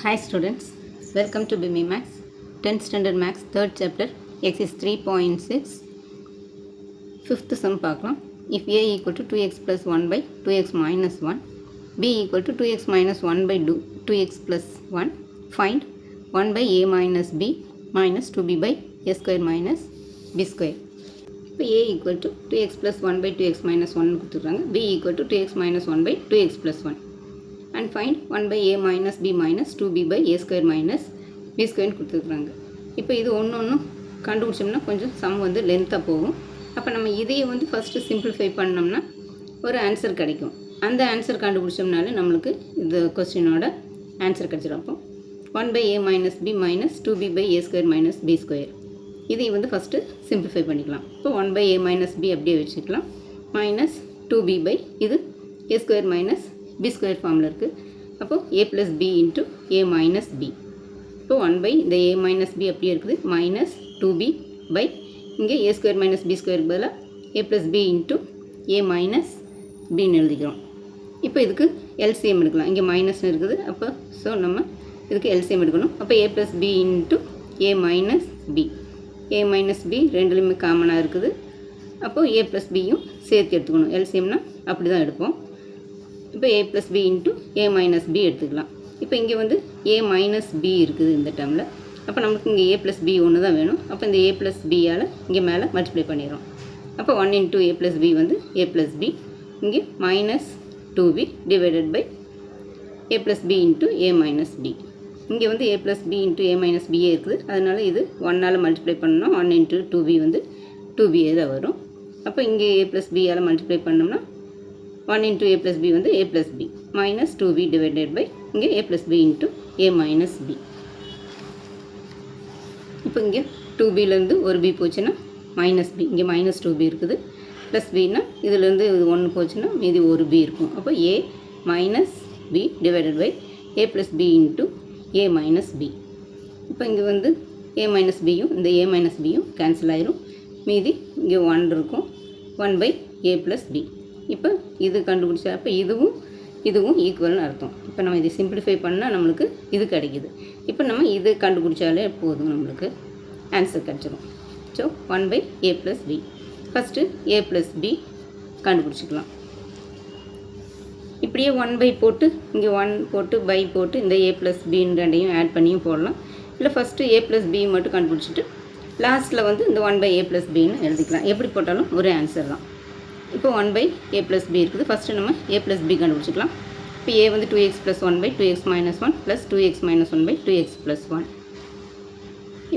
Hi students, welcome to BIMI Max, 10th Standard Max, 3rd chapter, exercise 3.6, 5th sum பார்க்கலாம். If a equal to 2x plus 1 by 2x minus 1, b equal to 2x minus 1 by 2x plus 1, find 1 by a minus b minus 2b by a square minus b square. இப்போ a equal to 2x plus 1 by 2x minus 1 கொடுத்துருக்காங்க. b equal to 2x minus 1 by 2x plus 1. And find 1 by a minus b minus 2b by a square minus b square கொடுத்துருக்குறாங்க. இப்போ இது ஒன்று கண்டுபிடிச்சோம்னா கொஞ்சம் some வந்து லென்த்தாக போகும். அப்போ நம்ம இதையே வந்து ஃபஸ்ட்டு சிம்பிளிஃபை பண்ணோம்னா ஒரு ஆன்சர் கிடைக்கும். அந்த ஆன்சர் கண்டுபிடிச்சோம்னாலே நம்மளுக்கு இந்த கொஸ்டினோட ஆன்சர் கிடச்சிடும். அப்போ 1 by a minus b minus 2b by a square minus b square இதை வந்து ஃபஸ்ட்டு சிம்பிளிஃபை பண்ணிக்கலாம். இப்போ 1 by a minus b அப்படியே வச்சுக்கலாம். மைனஸ் 2b by இது a square minus b square ஃபார்மில் இருக்குது. அப்போது a plus b into a minus b. இப்போ 1 பை இந்த a மைனஸ் b அப்படியே இருக்குது. மைனஸ் 2b பை இங்கே a ஸ்கொயர் மைனஸ் b ஸ்கொயருக்கு பதிலாக a plus b into a minus பின்னு எழுதிக்கிறோம். இப்போ இதுக்கு எல்சிஎம் எடுக்கலாம். இங்கே மைனஸ்னு இருக்குது. அப்போ ஸோ நம்ம இதுக்கு எல்சிஎம் எடுக்கணும். அப்போ a plus b into a minus b. a minus b ரெண்டுலேயுமே காமனாக இருக்குது. அப்போது a ப்ளஸ் பியும் சேர்த்து எடுத்துக்கணும். எல்சிஎம்னா அப்படி தான் எடுப்போம். இப்போ a plus B into a minus B எடுத்துக்கலாம். இப்போ இங்கே வந்து a மைனஸ் பி இருக்குது இந்த டேர்மில். அப்போ நமக்கு இங்கே a ப்ளஸ் பி ஒன்று தான் வேணும். அப்போ இந்த a ப்ளஸ் பியால் இங்கே மேலே மல்டிப்ளை பண்ணிடுறோம். அப்போ 1 இன்ட்டு a ப்ளஸ் பி வந்து a ப்ளஸ் பி, இங்கே minus 2b divided by a plus B into a minus B. இங்கே வந்து a plus B into a minus பியே இருக்குது. அதனால் இது 1ஆல் மல்டிப்ளை பண்ணோம். 1 இன்ட்டு 2b வந்து 2b தான் வரும். அப்போ இங்கே a ப்ளஸ் பியால் மல்டிப்ளை பண்ணோம்னா 1 into a plus b வந்து a plus b minus 2b divided by இங்கே a plus b into a minus b. இப்போ இங்கே 2bலேருந்து ஒரு b போச்சுன்னா மைனஸ் b, இங்கே மைனஸ் 2b இருக்குது. ப்ளஸ் பின்னா இதுலேருந்து இது 1 போச்சுன்னா மீதி ஒரு b இருக்கும். அப்போ a minus b divided by a plus b into a minus b. இப்போ இங்கே வந்து a மைனஸ் பியும் இந்த a மைனஸ் பியும் கேன்சல் ஆயிரும். மீதி இங்கே 1 இருக்கும். 1 by a plus b. இப்போ இது கண்டுபிடிச்சா அப்போ இதுவும் ஈக்குவல்னு அர்த்தம். இப்போ நம்ம இதை சிம்பிளிஃபை பண்ணால் நம்மளுக்கு இது கிடைக்கிது. இப்போ நம்ம இது கண்டுபிடிச்சாலே போதும், நம்மளுக்கு ஆன்சர் கிடச்சிடும். So 1 by a plus b. First a plus b கண்டுபிடிச்சிக்கலாம். இப்படியே 1 by போட்டு இங்கே 1 போட்டு பை போட்டு இந்த a ப்ளஸ் பின்னு ரெண்டையும் ஆட் பண்ணியும் போடலாம். இல்லை ஃபஸ்ட்டு a ப்ளஸ் b மட்டும் கண்டுபிடிச்சிட்டு லாஸ்ட்டில் வந்து இந்த 1 by a ப்ளஸ் பின்னு எழுதிக்கலாம். எப்படி போட்டாலும் ஒரு ஆன்சர் தான். இப்போ 1 by a ப்ளஸ் b இருக்குது. ஃபஸ்ட்டு நம்ம a ப்ளஸ் b கண்டுபிடிச்சிக்கலாம். இப்போ a வந்து 2x plus 1 by 2x minus 1 plus 2x minus 1 by 2x plus 1.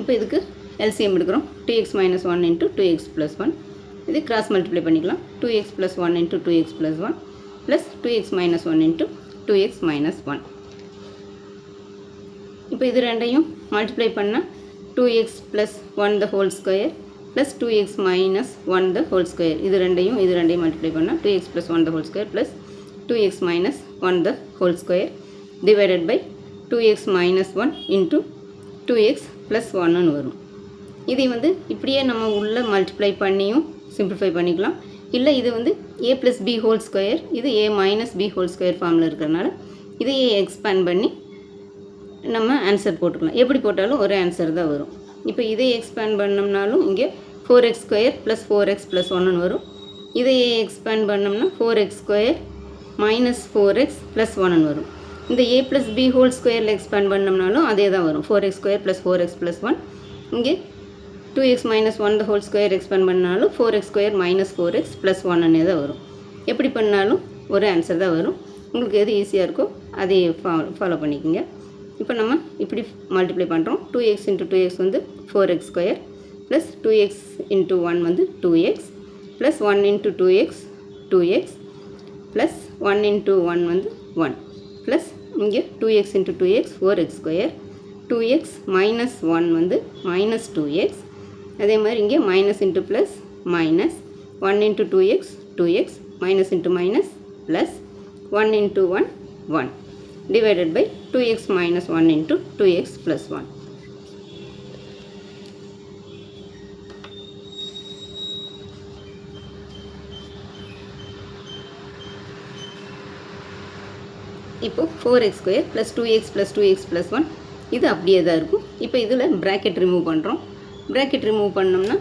இப்போ இதுக்கு எல்சிஎம் எடுக்கிறோம். 2x minus 1 into 2x plus 1. இது கிராஸ் மல்டிப்ளை பண்ணிக்கலாம். 2x plus 1 into 2x plus 1 plus 2x minus 1 into 2x minus 1. இப்போ இது ரெண்டையும் multiply பண்ணால் 2x plus 1 the whole square plus 2x minus 1 the whole square. இது ரெண்டையும் multiply பண்ணால் 2x plus 1 the whole square plus 2x minus 1 the whole square divided by 2x minus 1 into 2x plus 1 வரும். இதை வந்து இப்படியே நம்ம உள்ள மல்டிப்ளை பண்ணியும் சிம்பிளிஃபை பண்ணிக்கலாம். இல்லை இது வந்து a plus b whole square, இது a minus b whole square ஃபார்மில் இருக்கிறனால இதையே எக்ஸ்பேண்ட் பண்ணி நம்ம ஆன்சர் போட்டுக்கலாம். எப்படி போட்டாலும் ஒரு ஆன்சர் தான் வரும். இப்போ இதை எக்ஸ்பேண்ட் பண்ணோம்னாலும் இங்கே 4x square plus 4x plus 1 வரும். இதையே எக்ஸ்பேண்ட் பண்ணோம்னா 4x square minus 4x plus 1 வரும். இந்த a ப்ளஸ் b ஹோல் ஸ்கொயரில் எக்ஸ்பேண்ட் பண்ணோம்னாலும் அதே தான் வரும். 4x square plus 4x plus 1. இங்கே 2x minus 1 the whole square expand பண்ணாலும் 4x square minus 4x plus 1 தான் வரும். எப்படி பண்ணாலும் ஒரு ஆன்சர் தான் வரும். உங்களுக்கு எது ஈஸியாக இருக்கோ அதை ஃபாலோ பண்ணிக்கோங்க. இப்போ நம்ம இப்படி மல்டிப்ளை பண்ணுறோம். 2x இன்ட்டு 2x வந்து 4x square plus 2x into 1 வந்து 2x plus 1 into 2x 2x plus 1 into 1 வந்து 1 ப்ளஸ் இங்கே 2x into 2x 4x square 2x minus 1 வந்து மைனஸ் 2x. அதே மாதிரி இங்கே minus into plus minus 1 into 2x 2x minus into minus plus 1 into 1 1 divided by 2x minus 1 into 2x plus 1. இப்போது 4x² + 2x + 2x + 1 இது அப்படியே தான் இருக்கும். இப்போ இதில் ப்ராக்கெட் ரிமூவ் பண்ணுறோம். ப்ராக்கெட் ரிமூவ் பண்ணோம்னா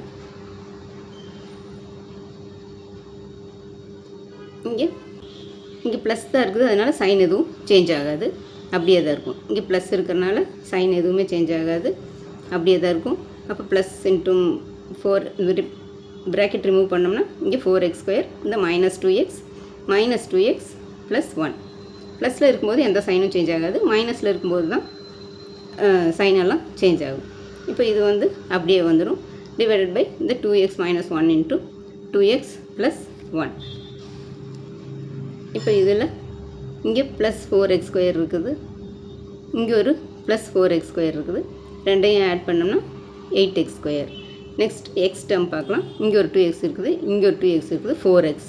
இங்கே ப்ளஸ் தான் இருக்குது, அதனால் சைன் எதுவும் சேஞ்ச் ஆகாது, அப்படியே தான் இருக்கும். இங்கே ப்ளஸ் இருக்கிறனால சைன் எதுவுமே சேஞ்ச் ஆகாது, அப்படியே தான் இருக்கும். அப்போ ப்ளஸ் இன்ட்டு 4 ப்ராக்கெட் ரிமூவ் பண்ணோம்னா இங்கே 4x², இந்த -2x + 1. ப்ளஸில் இருக்கும்போது எந்த சைனும் சேஞ்ச் ஆகாது, மைனஸில் இருக்கும்போது தான் சைனெல்லாம் சேஞ்ச் ஆகும். இப்போ இது வந்து அப்படியே வந்துடும். டிவைடட் பை இந்த 2x - 1 × 2x + 1. இப்போ இதில் இங்கே +4x² இருக்குது, இங்கே ஒரு +4x² இருக்குது. ரெண்டையும் ஆட் பண்ணோம்னா 8x². நெக்ஸ்ட் எக்ஸ் டேர்ம் பார்க்கலாம். இங்கே ஒரு 2x இருக்குது, இங்கே ஒரு 2x இருக்குது, 4x.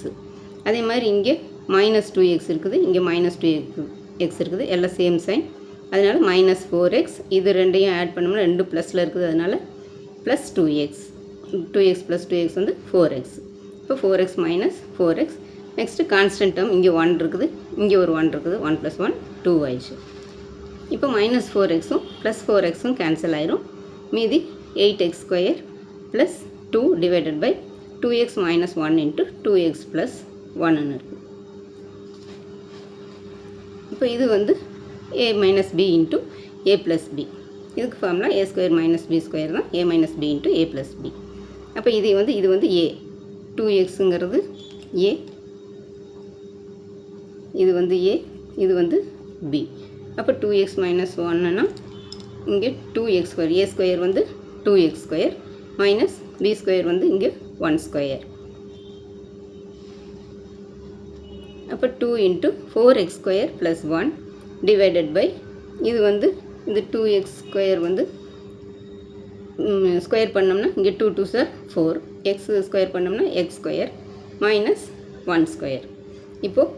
அதே மாதிரி இங்கே -2x இருக்குது, இங்கே -2x இருக்குது, எல்லாம் சேம் சைன், அதனால் -4x. இது ரெண்டையும் ஆட் பண்ணோம்னா 2 ப்ளஸில் இருக்குது, அதனால் +2x. 2x + 2x வந்து 4x. இப்போ 4x - 4x. Next constant term இங்கே 1 இருக்குது, இங்கே ஒரு 1 இருக்குது, 1 + 1 2 ஆயிடுச்சு. இப்போ -4xம் +4xம் கேன்சல் ஆயிரும். மீதி 8x² + 2 divided by 2x - 1 × 2x + 1 இருக்குது. இப்போ இது வந்து a - b × a + b. இதுக்கு ஃபார்முலா a² - b² தான், a - b × a + b. அப்போ இது வந்து a, 2xங்கிறது a, இது வந்து a, இது வந்து b. அப்போ 2x - 1ன்னா இங்கே 2x², a² வந்து 2x² மைனஸ் b² வந்து இங்கே 1². அப்போ 2 × 4x² + 1 டிவைடட் பை இது வந்து இந்த 2x² வந்து ஸ்கொயர் பண்ணோம்னா இங்கே 2 2s are 4, x ஸ்கொயர் பண்ணோம்னா x² மைனஸ் 1². இப்போது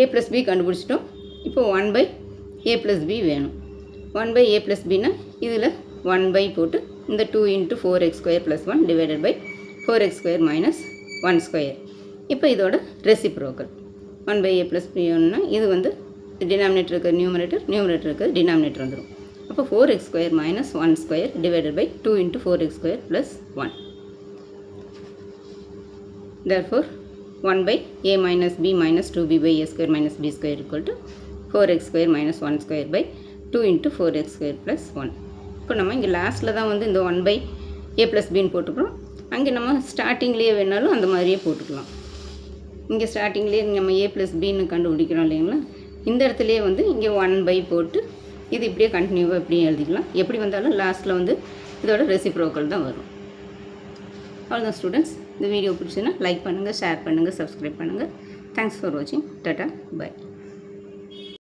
a + b கண்டுபிடிச்சிட்டோம். இப்போது 1/a + b வேணும். 1/a + bனா இதில் 1/ போட்டு இந்த 2 × 4x² + 1 divided by 4x² minus 1². இப்போ இதோட ரெசிப்ரோக்கல் 1/a + b ஒன்றுனா இது வந்து டினாமினேட்டர் இருக்கிற நியூமரேட்டர் இருக்கிற டினாமினேட்டர் வந்துடும். அப்போ 4x² minus 1² divided by 2 × 4x² + 1. Therefore 1/a - b - 2b/a² - b² = 4x² - 1² 2 × 4x² + 1. இப்போ நம்ம இங்கே லாஸ்ட்டில் தான் வந்து இந்த 1/a + bன்னு போட்டுக்கிறோம். அங்கே நம்ம ஸ்டார்டிங்லேயே வேணாலும் அந்த மாதிரியே போட்டுக்கலாம். இங்கே ஸ்டார்டிங்லேயே நம்ம a + bன்னு கண்டுபிடிக்கிறோம் இல்லைங்களா, இந்த இடத்துலையே வந்து இங்கே 1/, போட்டு இது இப்படியே கண்டினியூவாக இப்படியே எழுதிக்கலாம். எப்படி வந்தாலும் லாஸ்ட்டில் வந்து இதோட ரெசிப்ரோக்கல் தான் வரும். அவ்வளோதான் ஸ்டூடெண்ட்ஸ். இந்த வீடியோ பிடிச்சுன்னா லைக் பண்ணுங்கள், ஷேர் பண்ணுங்கள், சப்ஸ்கிரைப் பண்ணுங்கள். தேங்க்ஸ் ஃபார் வாட்சிங். Ta-ta, by.